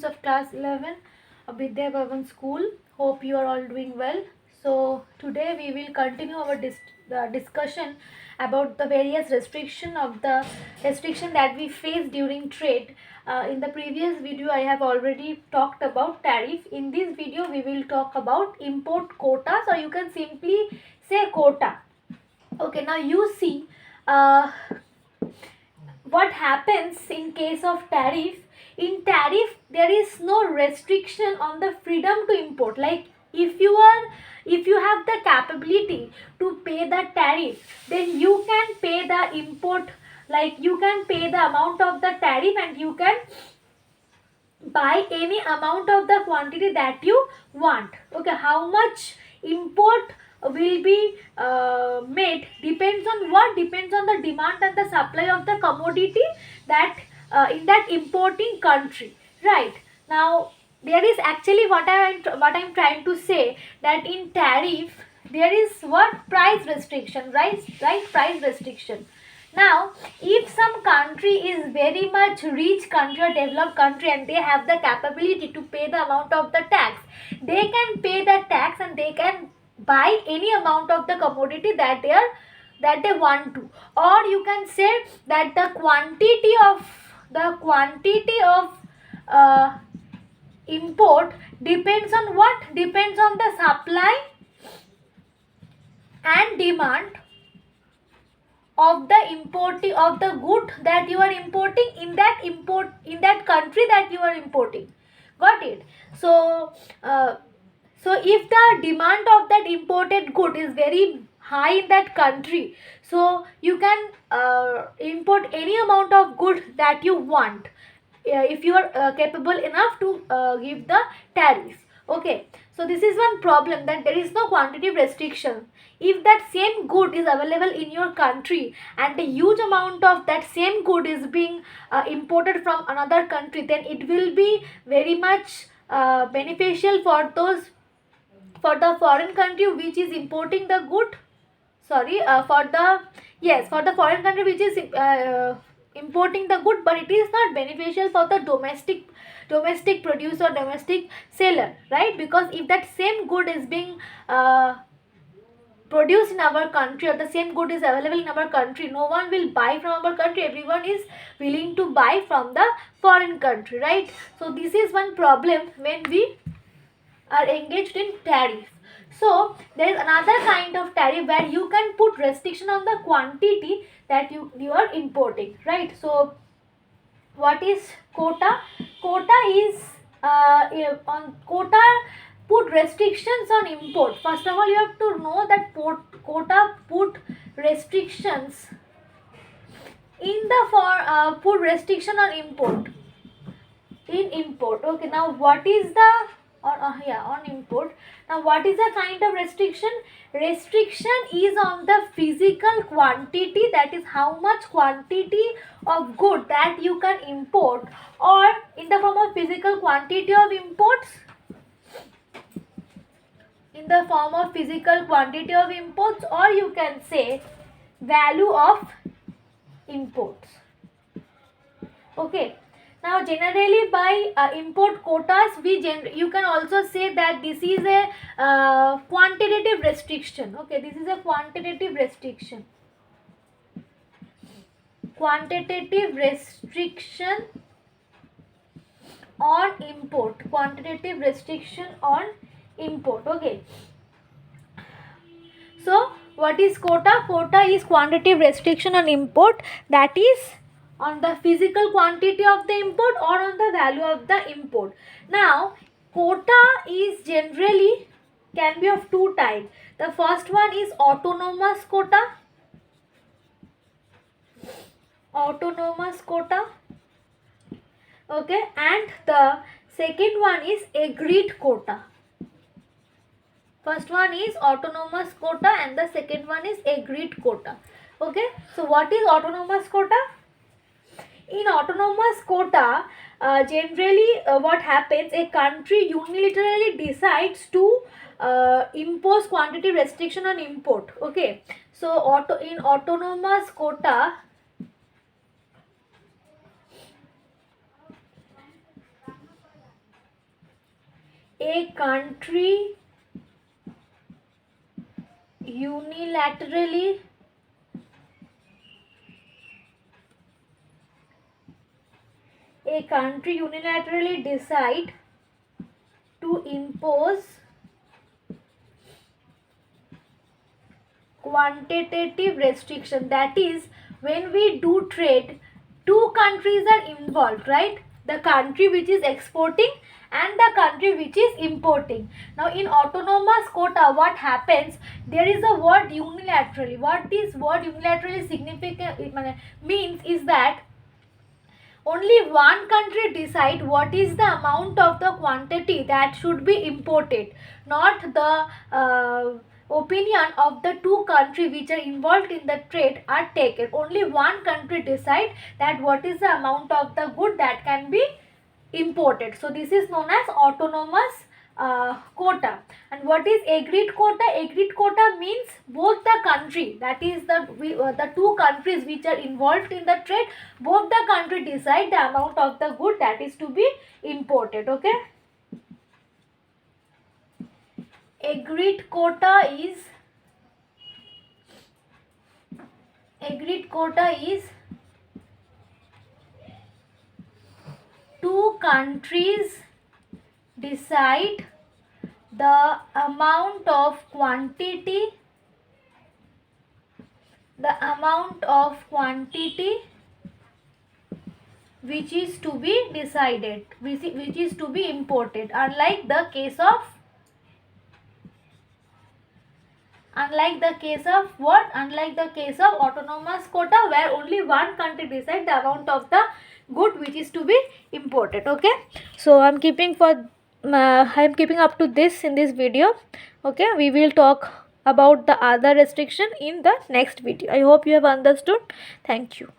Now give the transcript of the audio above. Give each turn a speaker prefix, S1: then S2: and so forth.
S1: students of class 11 of Vidya Bhavan School. Hope you are all doing well. So today we will continue our discussion about the various restriction that we face during trade. In the previous video I have already talked about tariff. In this video we will talk about import quotas, or you can simply say quota. Okay, now you see what happens in case of tariff. In tariff there is no restriction on the freedom to import. Like if you have the capability to pay the tariff, then you can pay the import, like you can pay the amount of the tariff and you can buy any amount of the quantity that you want. Okay, how much import will be made depends on what? Depends on the demand and the supply of the commodity that in that importing country, right? Now there is actually what I'm trying to say, that in tariff there is what? Price restriction, right? Price restriction. Now if some country is very much rich country or developed country and they have the capability to pay the amount of the tax, they can pay the tax and they can buy any amount of the commodity that they want to. Or you can say that the quantity of import depends on what? Depends on the supply and demand of the importing of the good that you are importing in that country that you are importing. Got it? So so if the demand of that imported good is very high in that country, so you can import any amount of good that you want, if you are capable enough to give the tariff. Okay, so this is one problem, that there is no quantity restriction. If that same good is available in your country and a huge amount of that same good is being imported from another country, then it will be very much beneficial for the foreign country which is importing the good. Sorry, for the foreign country which is importing the good, but it is not beneficial for the domestic producer, domestic seller, right? Because if that same good is being produced in our country, or the same good is available in our country, no one will buy from our country, everyone is willing to buy from the foreign country, right? So this is one problem when we are engaged in tariff. So there is another kind of tariff where you can put restriction on the quantity that you are importing, right? So what is quota? Quota is on quota put restrictions on import. First of all, you have to know that quota put restrictions in the put restriction on import. In import. Okay, now what is the on import. Now what is the kind of restriction? Restriction is on the physical quantity, that is how much quantity of good that you can import, or in the form of physical quantity of imports, in the form of physical quantity of imports, or you can say value of imports. Okay, now generally by import quotas you can also say that this is a quantitative restriction. Okay, this is a quantitative restriction. Quantitative restriction on import. Quantitative restriction on import. Okay, so what is quota? Quota is quantitative restriction on import, that is on the physical quantity of the import or on the value of the import. Now quota is generally can be of two types. The first one is autonomous quota. Autonomous quota. Okay, and the second one is agreed quota. First one is autonomous quota and the second one is agreed quota. Okay, so what is autonomous quota? In autonomous quota, generally what happens, a country unilaterally decides to impose quantity restriction on import. Okay, so in autonomous quota, A country unilaterally decide to impose quantitative restriction. That is, when we do trade, two countries are involved, right? The country which is exporting and the country which is importing. Now in autonomous quota, what happens, there is a word unilaterally. What this word unilaterally significant means is that only one country decide what is the amount of the quantity that should be imported, not the opinion of the two countries which are involved in the trade are taken. Only one country decide that what is the amount of the good that can be imported. So this is known as autonomous quota. And what is agreed quota? Agreed quota means both the country, that is the two countries which are involved in the trade, both the country decide the amount of the good that is to be imported. Okay. Agreed quota is two countries decide the amount of quantity which is to be decided, which is to be imported, unlike the case of autonomous quota, where only one country decide the amount of the good which is to be imported. Okay, so I'm keeping up to this in this video. Okay, we will talk about the other restriction in the next video. I hope you have understood. Thank you.